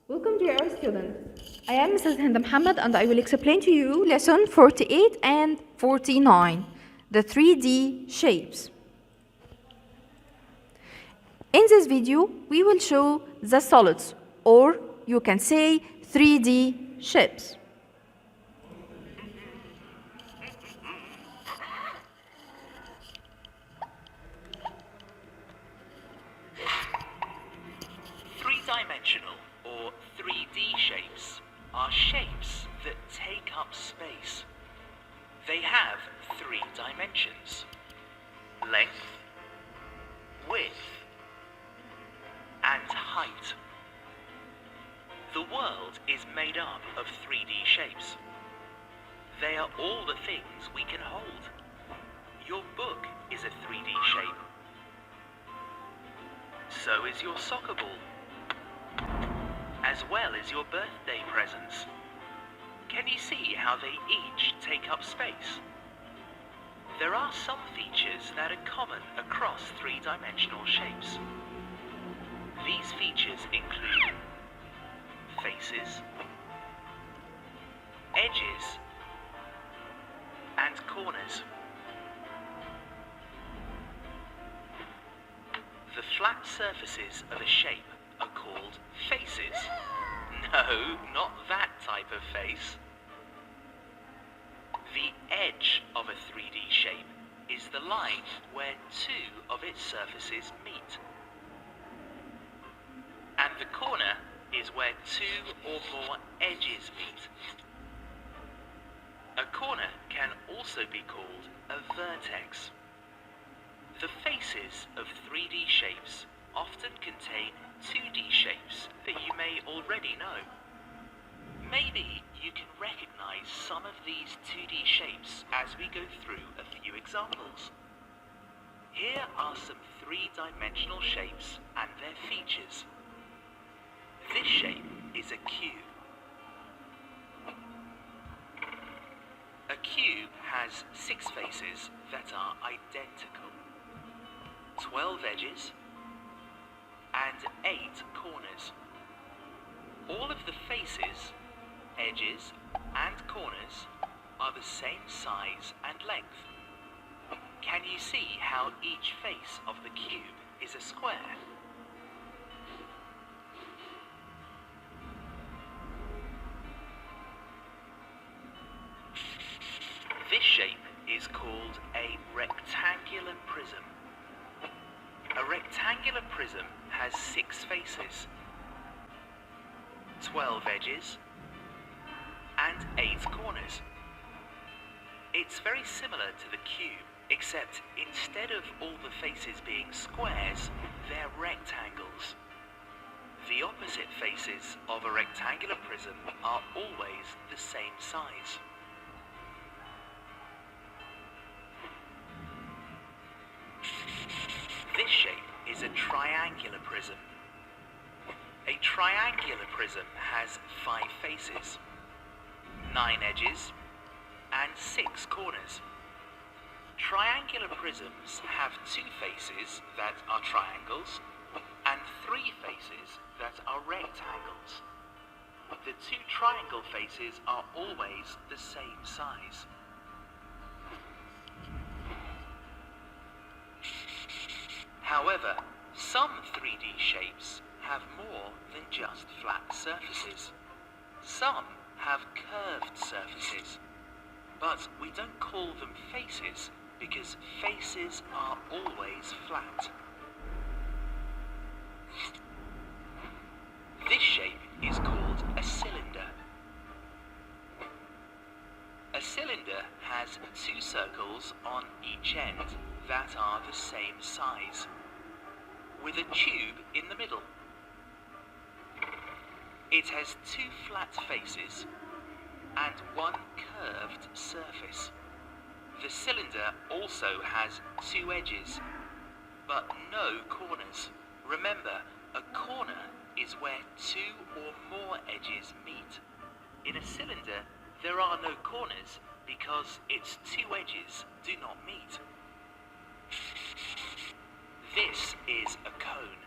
Welcome dear student. I am Mrs. Hind Mohammed and I will explain to you lesson 48 and 49, the 3D shapes. In this video, we will show the solids, or you can say 3D shapes. Three-dimensional or 3D shapes are shapes that take up space. They have 3 dimensions: length, width, and height. The world is made up of 3D shapes. They are all the things we can hold. Your book is a 3D shape. So is your soccer ball, as well as your birthday presents. Can you see how they each take up space? There are some features that are common across 3-dimensional shapes. These features include faces, edges, and corners. The flat surfaces of a shape are called faces. No, not that type of face. The edge of a 3D shape is the line where 2 of its surfaces meet. And the corner is where 2 or more edges meet. A corner can also be called a vertex. The faces of 3D shapes often contain 2D shapes that you may already know. Maybe you can recognize some of these 2D shapes as we go through a few examples. Here are some 3-dimensional shapes and their features. This shape is a cube. A cube has 6 faces that are identical, 12 edges, and 8 corners. All of the faces, edges, and corners are the same size and length. Can you see how each face of the cube is a square? This shape is called a rectangular prism. A rectangular prism has 6 faces, 12 edges, and 8 corners. It's very similar to the cube, except instead of all the faces being squares, they're rectangles. The opposite faces of a rectangular prism are always the same size. This shape is a triangular prism. A triangular prism has 5 faces, 9 edges, and 6 corners. Triangular prisms have 2 faces that are triangles and 3 faces that are rectangles. The 2 triangle faces are always the same size. However, some 3D shapes have more than just flat surfaces. Some have curved surfaces, but we don't call them faces because faces are always flat. This shape is called a cylinder. A cylinder has 2 circles on each end that are the same size, with a tube in the middle. It has 2 flat faces and 1 curved surface. The cylinder also has 2 edges, but no corners. Remember, a corner is where 2 or more edges meet. In a cylinder, there are no corners because its 2 edges do not meet. This is a cone.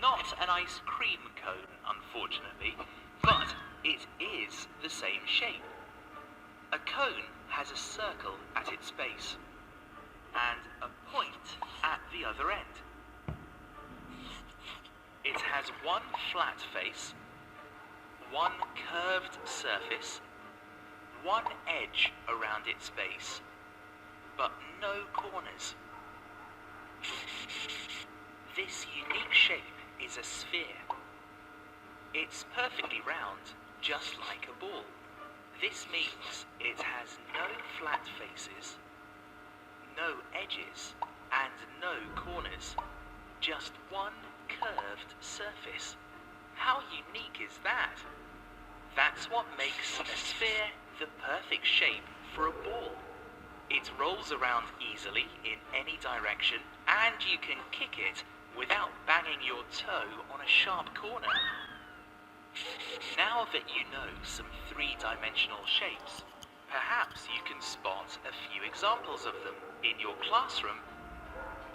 Not an ice cream cone, unfortunately, but it is the same shape. A cone has a circle at its base and a point at the other end. It has one flat face, one curved surface, one edge around its base, but no corners. This unique shape is a sphere. It's perfectly round, just like a ball. This means it has no flat faces, no edges, and no corners. Just one curved surface. How unique is that? That's what makes a sphere the perfect shape for a ball. It rolls around easily in any direction, and you can kick it without banging your toe on a sharp corner. Now that you know some three-dimensional shapes, perhaps you can spot a few examples of them in your classroom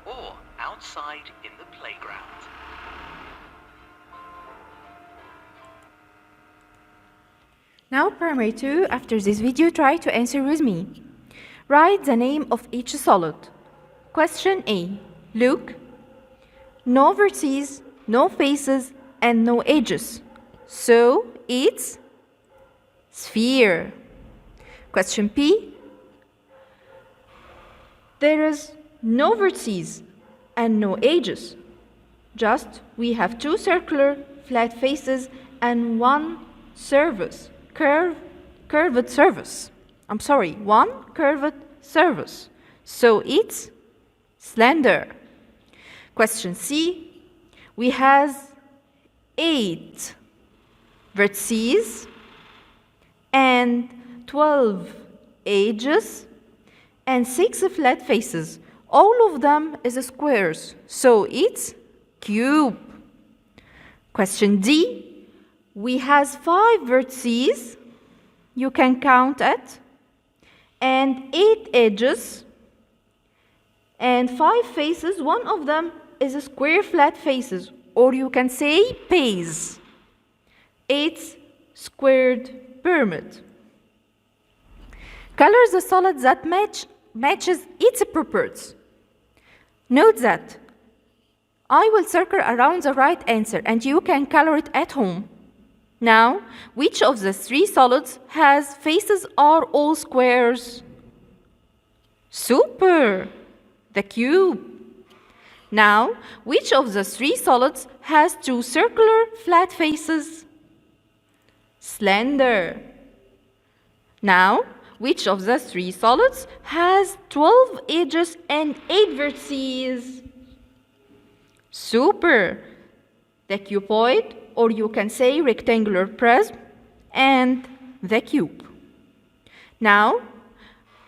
or outside in the playground. Now, primary 2, after this video, try to answer with me. Write the name of each solid. Question A. Look. No vertices, no faces, and no edges. So, it's sphere. Question P. There is no vertices and no edges. Just we have two circular flat faces and one curved surface. One curved surface. So it's slender. Question C. We have 8 vertices and 12 edges and 6 flat faces. All of them is squares, so it's cube. Question D. We have 5 vertices, you can count it, and 8 edges and 5 faces. One of them is a square flat faces, or you can say base. It's squared pyramid. Color the solid that matches its properties. Note that I will circle around the right answer and you can color it at home. Now, which of the 3 solids has faces are all squares? Super! The cube. Now, which of the 3 solids has 2 circular flat faces? Slender. Now, which of the 3 solids has 12 edges and 8 vertices? Super! The cuboid, or you can say rectangular prism, and the cube. Now,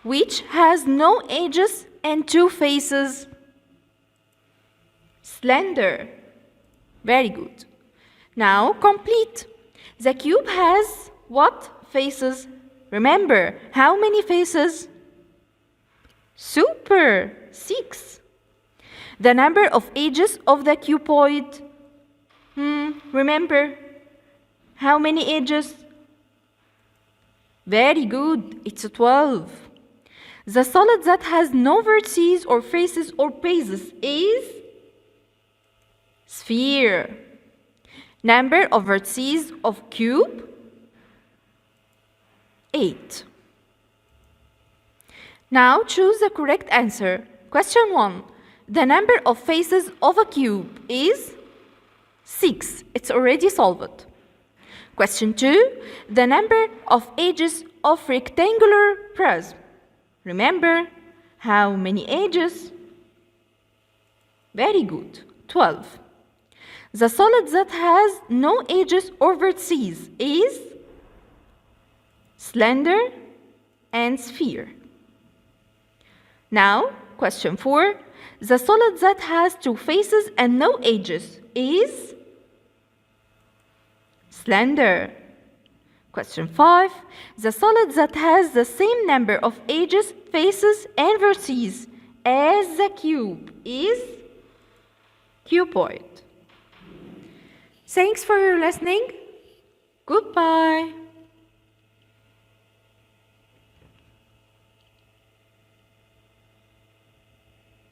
which has no edges and 2 faces? Slender. Very good. Now, complete. The cube has what faces? Remember, how many faces? Super! 6. The number of edges of the cuboid? Remember, how many edges? Very good, it's 12. The solid that has no vertices or faces or bases is sphere. Number of vertices of cube? 8. Now choose the correct answer. Question 1. The number of faces of a cube is 6. It's already solved. Question 2. The number of edges of rectangular prism. Remember, how many edges? Very good. 12. The solid that has no edges or vertices is slender and sphere. Now, question 4. The solid that has 2 faces and no edges is slender. Question 5. The solid that has the same number of edges, faces, and vertices as the cube is cuboid. Thanks for your listening. Goodbye.